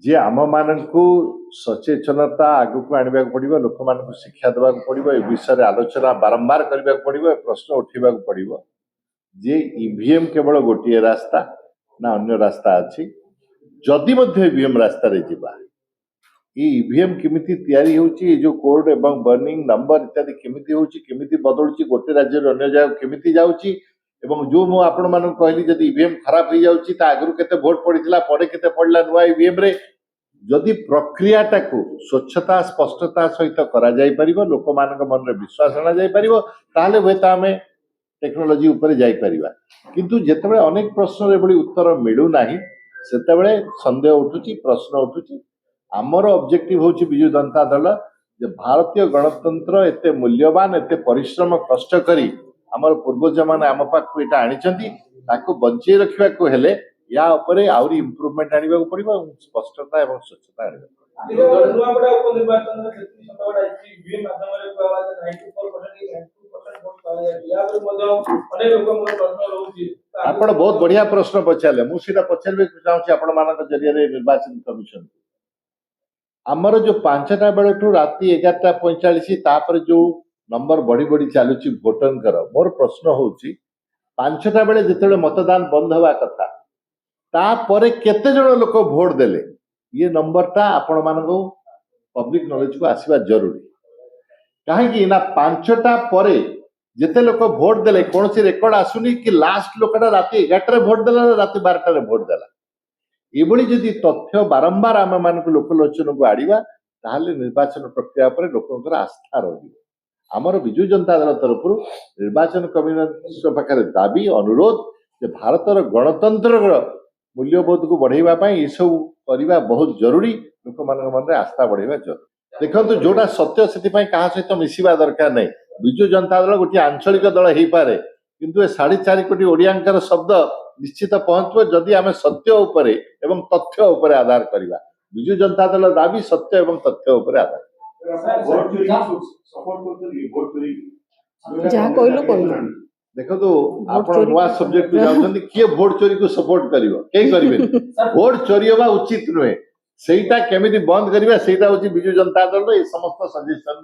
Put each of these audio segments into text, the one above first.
जे आम मानू सचेतनता आगु को आने पड़ो लोक मान शिक्षा देवा पड़ो ए विषय आलोचना बारंबार करने पड़ो प्रश्न उठा पड़ो जे ईवीएम केवल गोटे रास्ता ना अन्य रास्ता अच्छी जदि ईवीएम रास्ता रे जिबा ईवीएम केमिति तैयारी होची जो कोड एवं बर्निंग नंबर इत्यादि केमिति होची केमिति बदलुची गोटे राज्य रे अन्य जगह केमिति जाउची एवं जो मु आपण मानन कहली जदि ईवीएम खराब हो जाउची ता आगरु केते वोट पड़ितला परे केते पड़ला नुवा ईवीएम रे जदि प्रक्रियाटा को स्वच्छता स्पष्टता सहित करा जाई परिबो लोक मानक मन रे विश्वास आना जाई परिबो ताले होय ता हमें टेक्नोलॉजी ऊपर जाई परिबा किंतु जेतेबेले अनेक प्रश्न रे बड़ी उत्तर मिलु नाही सेतेबेले संदेह उठुची प्रश्न उठुची आमर ऑब्जेक्टिव होची बिजु जनता दल जे भारतीय गणतंत्र एते मूल्यवान एते परिश्रम कष्ट करी आमर पूर्वज माने आम पाखु एटा आनिचंती ताको बंचे रखिबा को हेले या ऊपर आउरी इंप्रूवमेंट आनिबा को पड़िबो स्पष्टता एवं स्वच्छता आनिबा आपण बहुत बढ़िया प्रश्न पचारे मुझे पचारे चाहूँ आपण मान जरिया निर्वाचन कमिशन आमर जो 5टा बेलू राति 11:45 जो नंबर बढ़ी बढ़ी चलुची भोटर मोर प्रश्न होची 5टा बेले जिते मतदान बंद हवा कथा तापर केते जण लोक भोट देले ये नंबरटा आपण मान पब्लिक नॉलेज को आसवा जरूरी कहीं ना 5टा पर जिते लोक भोट देले कौन सी रेकर्ड आसुनी कि लास्ट लोकटा राति 11 भोट देला राति 12 भोट देला एभली जदि तथ्य बारंबार आम मान लोकलोचन को आड़वा ताहले निर्वाचन प्रक्रिया पर लोकंर आस्था रही आमर बिजु जनता दल तरफ निर्वाचन कमिशन पाखे दाबी अनुरोध जे भारतर गणतंत्र मूल्यबोध को बढ़ावा ये सब करवा बहुत जरूरी लोक मन आस्था बढ़ावा जरूरी देखो जोटा सत्य से सहित मिसवा दरकार नहीं बिजु जनता दल गोटे आंचलिक दल हो पारे किंतु 4.5 कोटी ओडियांकर शब्द निश्चित पहुंचो जदि आम सत्य उपरे एवं तथ्य उपरे आधार करवा बिजु जनता दल दाबी सत्य एवं तथ्य उपरे आधार देखो तो आप नुआ सब्जेक्ट जाउछन्ती किए वोट चोरी को सपोर्ट करिवो के करिवे वोट चोरी होबा उचित नुहे सेटा केमिति बंद करिवा सेटा होची बिजु जनता दल ए समस्त सजेशन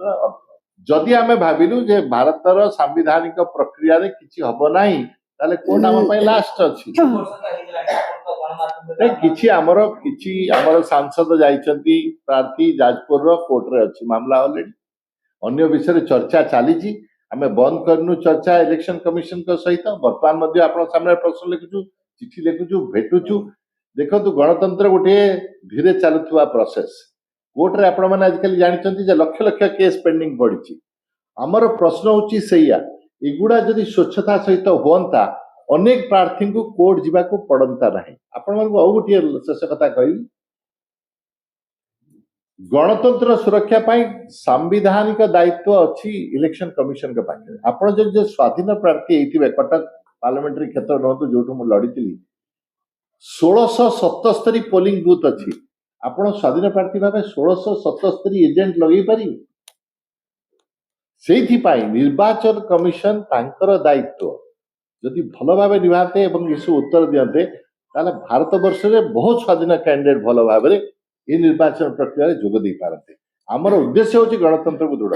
जदि आमे भाबिलु जे भारतर संवैधानिक प्रक्रिया रे किछि हबो नाही ताले कोर्ट आम पय लास्ट अछि किछि हमर सांसद जाइछन्ती प्रार्थी जाजपुर रो कोर्ट रे अछि मामला ऑलरेडी अन्य विषय चर्चा चली आमे बंद करनु चर्चा इलेक्शन कमिशन को सहित वर्तमान मध्ये आपण सामने प्रश्न लिखुछु चिठी लिखुछु भेटुछु देखो गणतंत्र गोटे धीरे चलुवा प्रोसेस कोर्ट रे आपण माने आजकल जानिछन्ती जे लक्ष लक्ष केस पेंडिंग पड़िछि हमर प्रश्न होछि सैया एगुड़ा जदि स्वच्छता सहित होता अनेक प्रार्थी को कोर्ट जीवा को पड़ता नहीं आपण मानक और गोटे शेष कथा कही गणतंत्र सुरक्षा पाई सांविधानिक दायित्व अच्छी इलेक्शन कमिशन के पाखे आपण जो स्वाधीन प्रार्थी होइथिबे कटक पार्लियामेंट्री क्षेत्र नहतु जोठु मु लड़ीଥିଲି 1677 पोलिंग बूथ अच्छी आपण स्वाधीन प्रार्थी भाव 1677 एजेंट लगे पारि से निर्वाचन कमिशन तांकर दायित्व जदि भल भाव निभाते उत्तर दियंते ताले भारत वर्ष में बहुत स्वाधीन कैंडिडेट भल भाव ये निर्वाचन प्रक्रिया जोग दे पारते आमर उद्देश्य होची गणतंत्र को दृढ़